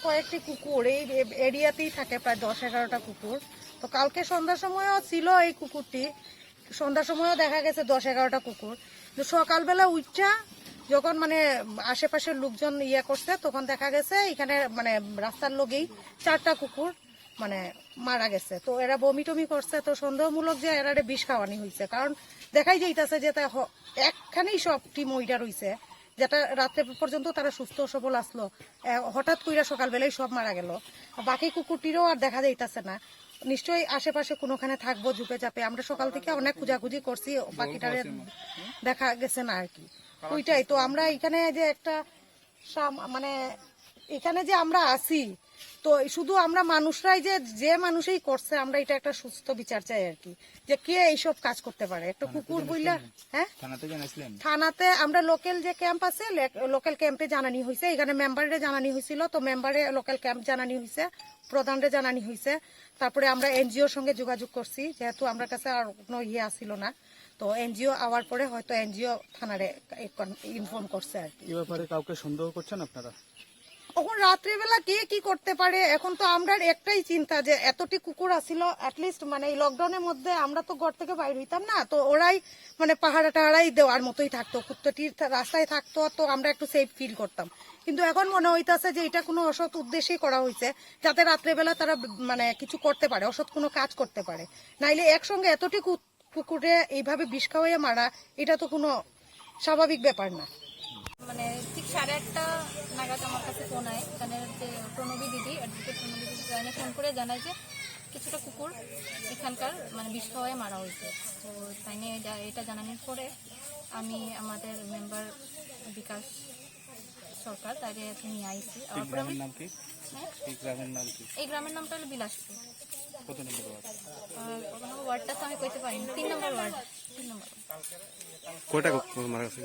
কয়েকটি কুকুর এই এরিয়াতেই থাকে, প্রায় 10-11টা কুকুর। তো কালকে সন্ধ্যার সময়ও ছিল এই কুকুরটি, সন্ধ্যার সময়ও দেখা গেছে 10-11টা কুকুর। তো সকালবেলা উঠা যখন মানে আশেপাশের লোকজন করছে, তখন দেখা গেছে এখানে মানে রাস্তার লগেই 4টা কুকুর মানে মারা গেছে। তো এরা বমি টমি করছে, তো সন্দেহমূলক যে এরা বিষ খাওয়ানি হয়েছে, কারণ দেখাই যাইতেছে যে একখানেই সব টিম ওইটা রয়েছে, যেটা রাত্রে পর্যন্ত তারা সুস্থ সবল আসলো, হঠাৎ কইরা সকালবেলায় সব মারা গেল। বাকি কুকুরটিরও আর দেখা যাইতেছে না, নিশ্চয়ই আশেপাশে কোনোখানে থাকবো ঝুপে চাপে। আমরা সকাল থেকে অনেক খুঁজাখুঁজি করছি, বাকিটারে দেখা গেছে না আর কি। ওইটাই তো আমরা এখানে যে একটা মানে এখানে যে আমরা আছি, তো শুধু আমরা মানুষরাই যে মানুষই করছে, আমরা এটা একটা সুস্থ বিচার চাই আর কি, যে কে এইসব কাজ করতে পারে। একটা কুকুর বইলা হ্যাঁ থানাতে আমরা লোকাল যে ক্যাম্প আছে, লোকাল ক্যাম্পে জানানি হয়েছে, এখানে মেম্বারে জানানি হয়েছিল, তো মেম্বারে লোকাল ক্যাম্প জানানি হয়েছে, প্রধানরে জানানি হয়েছে। তারপরে আমরা এনজিওর সঙ্গে যোগাযোগ করছি, যেহেতু আমার কাছে আর কোনো আসিল না, তো এনজিও আওয়ার পরে হয়তো এনজিও থানারে ইনফর্ম করছে আর কি। এই ব্যাপারে কাউকে সন্দেহ করছেন আপনারা? এখন রাত্রিবেলা কে কি করতে পারে, এখন তো আমরা একটাই চিন্তা যে এতটি কুকুর আসিল, অ্যাটলিস্ট মানে এই লকডাউনের মধ্যে আমরা তো ঘর থেকে বাইর হইতাম না, তো ওরাই মানে পাহাড়া টাহাড়াই দেওয়ার মতোই থাকতো, কুত্তটির রাস্তায় থাকতো, তো আমরা একটু সেফ ফিল করতাম। কিন্তু এখন মনে হইতাছে যে এটা কোনো অসৎ উদ্দেশ্যেই করা হয়েছে, যাতে রাত্রেবেলা তারা মানে কিছু করতে পারে, অসৎ কোনো কাজ করতে পারে। নাইলে একসঙ্গে এতটি কুকুরে এইভাবে বিষ খাওয়াইয়া মারা, এটা তো কোনো স্বাভাবিক ব্যাপার না। মানে ঠিক 8:30 নাগাদ আমার কাছে ফোন আয়, এখানে যে প্রণবী দিদি, অ্যাডভোকেট প্রণবী দিদি ফোন করে জানায় যে কিছুটা কুকুর এখানকার মানে বিষ খাওয়ায় মারা হয়েছে। তো তাই নিয়ে এটা জানানোর পরে আমি আমাদের মেম্বার বিকাশ সরকার তাকে নিয়ে আইছি। এই গ্রামের নামটা হলো বিলাসপুর। ওয়ার্ডটা তো আমি কইতে পারিনি, 3 নম্বর ওয়ার্ড। 3 নম্বর কয়টা মারা গেছে?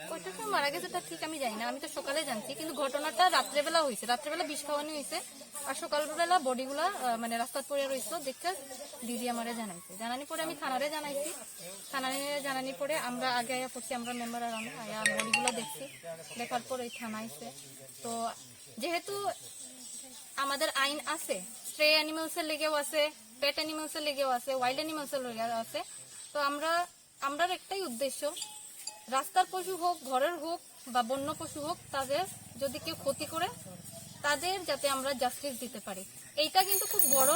কয়টা মারা গেছে তা ঠিক আমি জানি না, আমি তো সকালে জানছি, কিন্তু ঘটনাটা রাত্রেবেলা হয়েছে, রাত্রেবেলা বিষ খাওয়ানো হয়েছে, আর সকালবেলা বডিগুলা মানে রাস্তায় পড়ে রয়েছে দেখতে দিদি আমারে জানাইছে। জানানি পরে আমি থানারে জানাইছি, থানারে জানানি পরে আমরা আগে আয়া পড়ছি, আমরা মেম্বার আর আমি আয়া বডিগুলো দেখছি, দেখার পর এই থানাইছে। তো যেহেতু আমাদের আইন আছে, স্ট্রে অ্যানিমালসের লেগেও আছে, পেট অ্যানিমালসের লেগেও আছে, ওয়াইল্ড অ্যানিমালসের লেগেও আছে, তো আমরা একটাই উদ্দেশ্য, রাস্তার পশু হোক, ঘরের হোক বা বন্য পশু হোক, তাদের যদি কেউ ক্ষতি করে তাদের যাতে আমরা জাস্টিস দিতে পারি। এইটা কিন্তু খুব বড়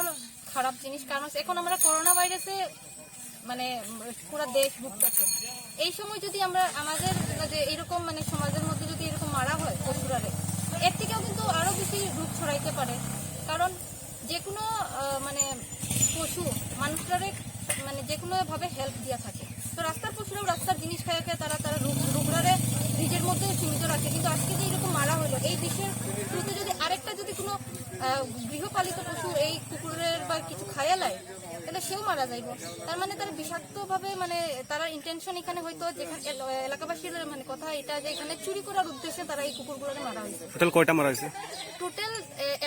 খারাপ জিনিস, কারণ এখন আমরা করোনা ভাইরাসে মানে পুরো দেশ ভুগতেছে। এই সময় যদি আমরা আমাদের যে এরকম মানে সমাজের মধ্যে যদি এরকম মারা হয় পশুরারে, এর থেকেও কিন্তু আরো বেশি রূপ ছড়াইতে পারে, কারণ যে কোনো মানে পশু মানুষরারে মানে যে কোনো ভাবে হেল্প দিয়া থাকে। তো রাস্তার পশুরাও রাস্তার জিনিস খায় তারা রোগরারে নিজের মধ্যে সীমিত রাখে, কিন্তু আজকে যে এরকম মারা হলো, এই বিষয়ের শুরুতে যদি আরেকটা যদি কোনো গৃহপালিত পশু এই কুকুরের বা কিছু খায়ালায়, তাহলে সেও মারা যাইব। তার মানে তার বিষাক্ত ভাবে মানে তারা ইন্টেনশন এখানে হয়তো যেখানে এলাকাবাসীর মানে কথা এটা যে এখানে চুরি করার উদ্দেশ্যে তারা এই কুকুরগুলোকে মারা হয়েছে। টোটাল কয়টা মারা হয়েছে? টোটাল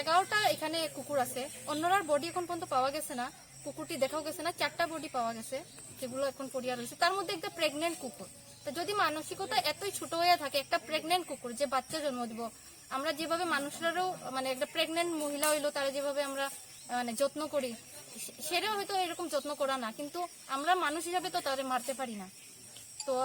11টা এখানে কুকুর আছে, অন্যরার বডি এখন পর্যন্ত পাওয়া গেছে না, কুকুরটি দেখাও গেছে না, 4টা বডি পাওয়া গেছে যেগুলো এখন পড়িয়া রয়েছে, তার মধ্যে একটা প্রেগনেন্ট কুকুর। তো যদি মানসিকতা এতই ছোট হয়ে থাকে, একটা প্রেগনেন্ট কুকুর যে বাচ্চা জন্ম দিব, আমরা যেভাবে মানুষরাও মানে একটা প্রেগনেন্ট মহিলা হইলো তারা যেভাবে আমরা মানে যত্ন করি, সেটাও হয়তো এরকম যত্ন করা না, কিন্তু আমরা মানুষ হিসাবে তো তাদের মারতে পারি না। তো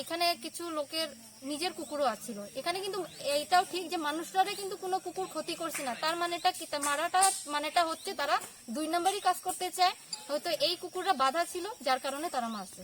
এখানে কিছু লোকের নিজের কুকুরও আছিল এখানে, কিন্তু এইটাও ঠিক যে মানুষরা কিন্তু কোনো কুকুর ক্ষতি করছে না, তার মানেটা কি, মারাটা মানেটা হচ্ছে তারা 2 নম্বরই কাজ করতে চায়, হয়তো এই কুকুররা বাধা ছিল যার কারণে তারা মারছে।